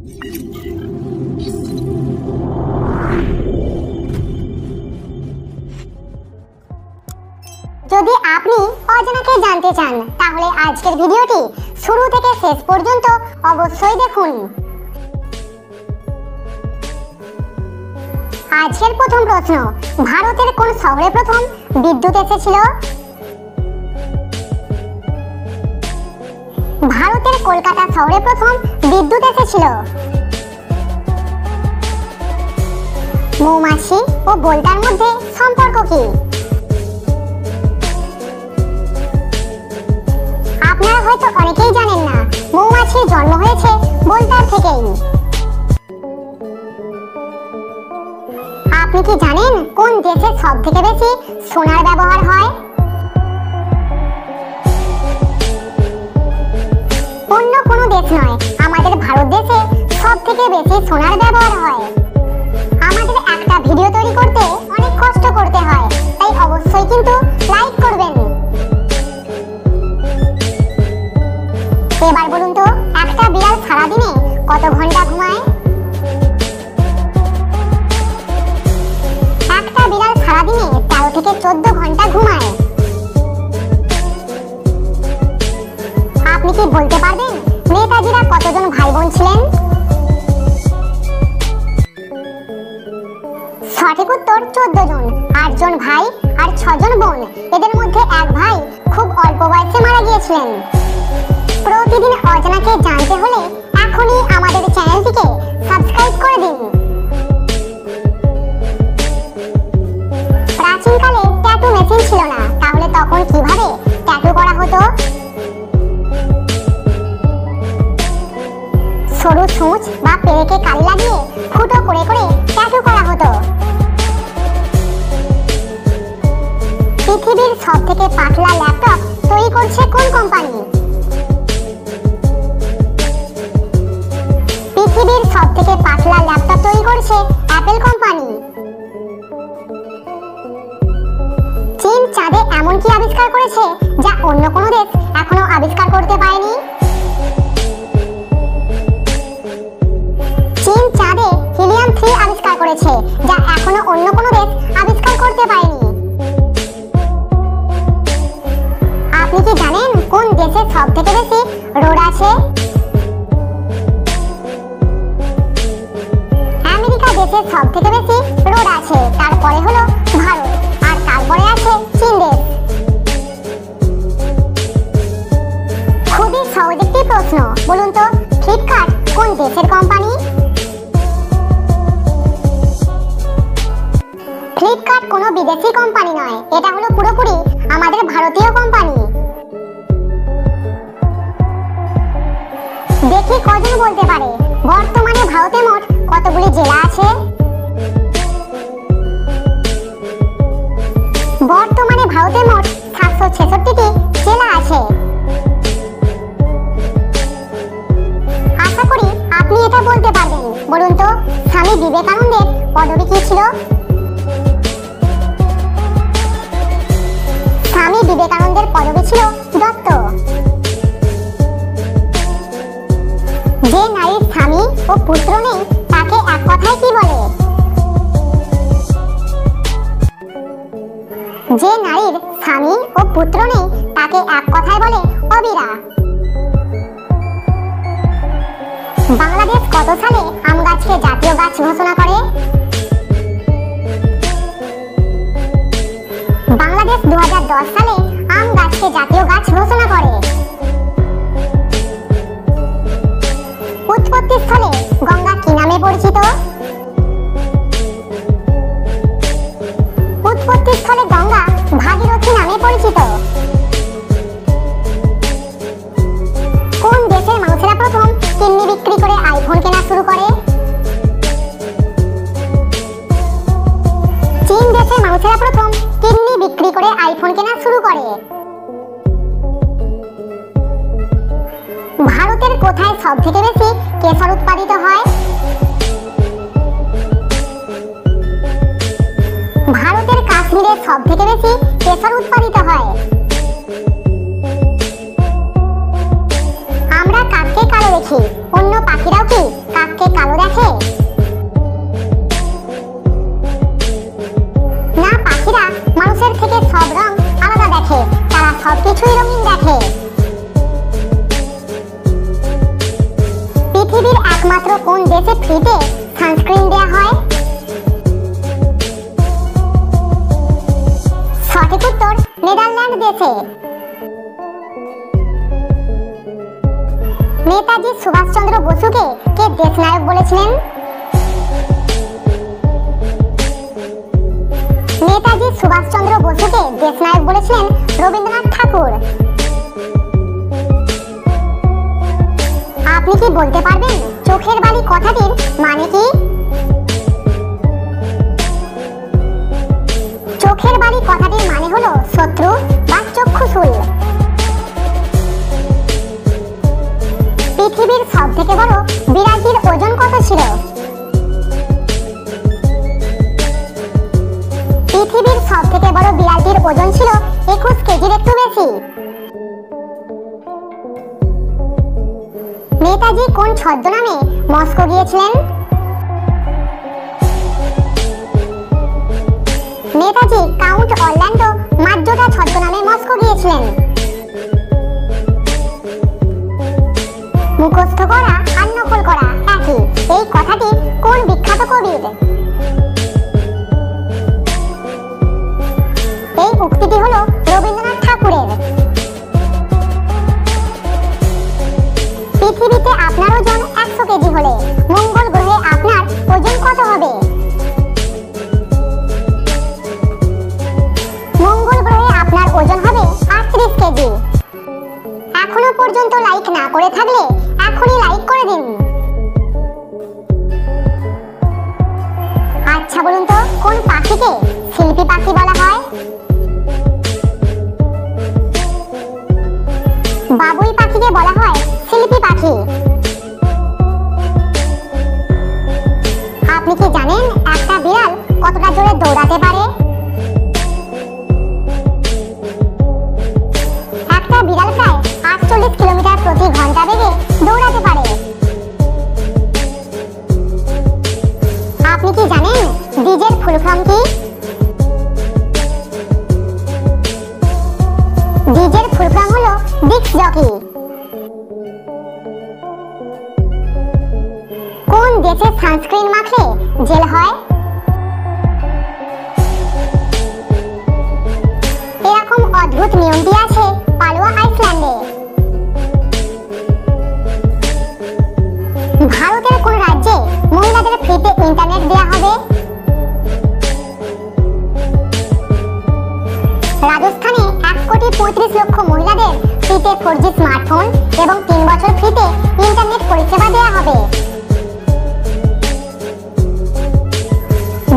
যদি আপনি অজানাকে জানতে চান তাহলে আজকের ভিডিওটি শুরু থেকে শেষ পর্যন্ত অবশ্যই দেখুন। আজকের প্রথম প্রশ্ন, ভারতের কোন শহরে প্রথম বিদ্যুৎ এসেছিল? ভারতের কলকাতা শহরে প্রথম বিদ্যুৎ এসেছিল। মৌমাছি ও বোল্টার মধ্যে সম্পর্ক কি? আপনারা হয়তো অনেকেই জানেন না, মৌমাছির জন্ম হয়েছে বোল্টার থেকেই। আপনি কি জানেন কোন দেশে সবথেকে বেশি সোনার ব্যবহার হয়? অন্য কোনো দেশ নয়, আমাদের ভারত দেশে সবথেকে বেশি সোনার ব্যবহার হয়। আমাদের একটা ভিডিও তৈরি করতে অনেক কষ্ট করতে হয়, তাই অবশ্যই কিন্তু লাইক করবেন। এবার বলুন তো, একটা বিড়াল সারাদিনে কত ঘন্টা ঘুমায়? একটা বিড়াল সারাদিনে 13 থেকে 14 ঘন্টা ঘুমায়। আপনি কি বলতে পারবেন নেতাজিরা কতজন ভাই বোন ছিলেন? সঠিক উত্তর 14 জন, 8 জন ভাই আর 6 জন বোন। এদের মধ্যে এক ভাই খুব অল্প বয়সে মারা গিয়েছিলেন। প্রতিদিন অজানাকে জানতে হলে এখনই আমাদের চ্যানেলটিকে সাবস্ক্রাইব করে দিন। প্রাচীনকালে ট্যাটু মেশিন ছিল না, তাহলে তখন কিভাবে ট্যাটু করা হতো? সরু সূচ বা পেরেকে কালি লাগিয়ে ফুটো করে করে ট্যাটু করা হতো। পৃথিবীর সবথেকে পাতলা ল্যাপটপ তৈরি করছে কোন কোম্পানি? পৃথিবীর সবথেকে পাতলা ল্যাপটপ তৈরি করছে অ্যাপল কোম্পানি। চীন চাঁদে এমন কি আবিষ্কার করেছে যা অন্য কোনো দেশ এখনো আবিষ্কার করতে পারেনি? চীন চাঁদে হিলিয়াম-3 আবিষ্কার করেছে, যা এখনো অন্য কোনো দেশ আবিষ্কার করতে পারেনি। আপনি কি জানেন কোন দেশে সবথেকে বেশি রোড আছে? আমেরিকা দেশে সবথেকে বেশি রোড আছে, তারপরে হলো ভারত, আর তারপরে আছে চীন দেশ। খুবই সহজ একটি প্রশ্ন, বলুন তো ফ্লিপকার্ট কোন দেশের কোম্পানি? ফ্লিপকার্ট কোনো বিদেশি কোম্পানি নয়, এটা হলো পুরোপুরি আমাদের ভারতীয় কোম্পানি। দেখি কজন বলতে পারে বর্তমানে ভারতে মোট কতগুলি জেলা আছে? বর্তমানে ভারতে মোট 766টি জেলা আছে। আশা করি আপনি এটা বলতে পারবেন। বলুন তো স্বামী বিবেকানন্দের পদবি কি ছিল? স্বামী বিবেকানন্দের পদবি ছিল দত্ত। যে নারীর স্বামী ও পুত্র নেই তাকে এক কথায় কি বলে? যে নারীর স্বামী ও পুত্র নেই তাকে এক কথায় বলে অবিরা। বাংলাদেশ কত সালে আম গাছকে জাতীয় গাছ ঘোষণা করে? বাংলাদেশ 2010 সালে আম গাছকে জাতীয় গাছ ঘোষণা করে। উৎপত্তি স্থলে গঙ্গা কি নামে পরিচিত? উৎপত্তি স্থলে গঙ্গা ভাগীরথী নামে পরিচিত। কোন দেশের মানুষেরা প্রথম কিডনি বিক্রি করে আইফোন কেনা শুরু করে? চীন দেশের মানুষেরা প্রথম কিডনি বিক্রি করে আইফোন কেনা শুরু করে। ভারতের কোথায় সবথেকে বেশি কেশর উৎপাদিত হয়? ভারতের কাশ্মীরে সবথেকে বেশি কেশর উৎপাদিত হয়। আমরা কাককে কালো দেখি, অন্য পাখিরাও কি কাককে কোন দেশে ফ্রিতে সানস্ক্রিন দেয়া হয়? সঠিক উত্তর নেদারল্যান্ড দেশে। নেতাজি সুভাষচন্দ্র বসুকে কে দেশনায়ক বলেছিলেন? নেতাজি সুভাষচন্দ্র বসুকে দেশনায়ক বলেছিলেন রবীন্দ্রনাথ ঠাকুর। আপনি কি বলতে পারবেন চোখের বালি কথাটির মানে কি? চোখের বালি কথাটির মানে হলো শত্রু বা চক্ষুশূল। পৃথিবীর সবথেকে বড় বিড়ালটির ওজন কত ছিল? পৃথিবীর সবথেকে বড় বিড়ালটির ওজন ছিল 21 কেজির একটু বেশি। নেতাজি কোন ছদ্মনামে মস্কো গিয়েছিলেন? নেতাজি কাউন্ট অরল্যান্ডো মাজ্জোটা ছদ্মনামে মস্কো গিয়েছিলেন। মুখস্থ করা আর নকল করা একই, এই কথাটি কোন বিখ্যাত কবির? এই উক্তিটি হলো রবীন্দ্রনাথ ঠাকুরের। পৃথিবীতে আপনার ওজন 100 কেজি হলে মঙ্গল গ্রহে আপনার ওজন কত হবে? মঙ্গল গ্রহে আপনার ওজন হবে 38 কেজি। এখনো পর্যন্ত লাইক না করে থাকলে এখনই লাইক করে দিন। আচ্ছা বলুন তো, কোন পাখিকে শিল্পী পাখি বলা হয়? বাবুই পাখিকে বলা হয় শিল্পী পাখি। আপনি কি জানেন একটা বিড়াল কতটা জোরে দৌড়াতে পারে? একটা বিড়াল প্রায় 48 কিলোমিটার প্রতি ঘন্টা বেগে দৌড়াতে পারে। আপনি কি জানেন ডিজের ফুল ফর্ম কি? ডিজের ফুল ফর্ম হলো ডিস্ক জকি। কোন দেশে সানস্ক্রিন মাখলে জেল হয়? এরকম অদ্ভুত নিয়মটি আছে পালোয়া আইসল্যান্ডে। ভারতের কোন রাজ্যে মহিলাদের ফ্রিতে ইন্টারনেট দেয়া হবে? রাজস্থানে 1,35,00,000 মহিলাদের ফ্রিতে 4G স্মার্টফোন এবং 3 বছর ফ্রিতে ইন্টারনেট পরিষেবা দেয়া হবে।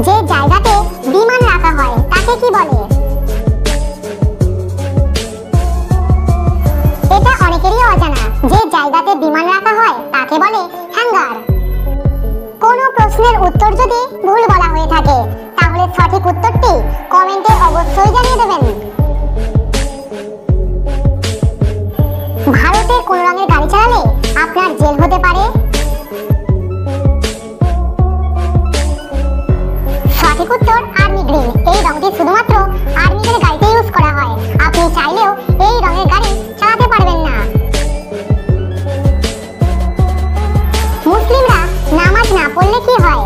যে জায়গাতে বিমান রাখা হয় তাকে কি বলে? এটা অনেকেরই অজানা, যে জায়গাতে বিমান রাখা হয় তাকে বলে হ্যাঙ্গার। কোন প্রশ্নের উত্তর যদি ভুল বলা হয়ে থাকে তাহলে সঠিক উত্তরটি কমেন্টে অবশ্যই জানিয়ে দেবেন। ভারতে কোন রঙের গাড়ি চালালে আপনার জেল হতে পারে? সঠিক উত্তর আর্মি গ্রিন। এই রঙটি শুধুমাত্র আর্মিদের গাড়িতে ইউজ করা হয়। আপনি চাইলেও এই রঙের গাড়ি চালাতে পারবেন না। মুসলিমরা নামাজ না পড়লে কি হয়?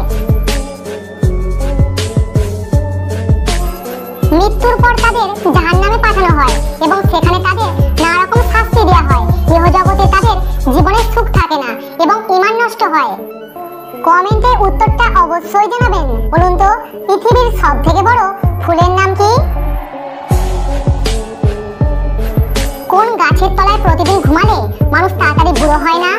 মৃত্যুর পর তাদের জাহান্নামে পাঠানো হয় এবং সেখানে তাদের নানা রকম শাস্তি দেওয়া হয়। ইহজগতে তাদের জীবনের সুখ থাকে না এবং ঈমান নষ্ট হয়। কমেন্টে উত্তরটা অবশ্যই জানাবেন। বলুন তো, পৃথিবীর সবথেকে বড় ফুলের নাম কি? কোন গাছের তলায় প্রতিদিন ঘুমালে মানুষ তাড়াতাড়ি বুড়ো হয় না?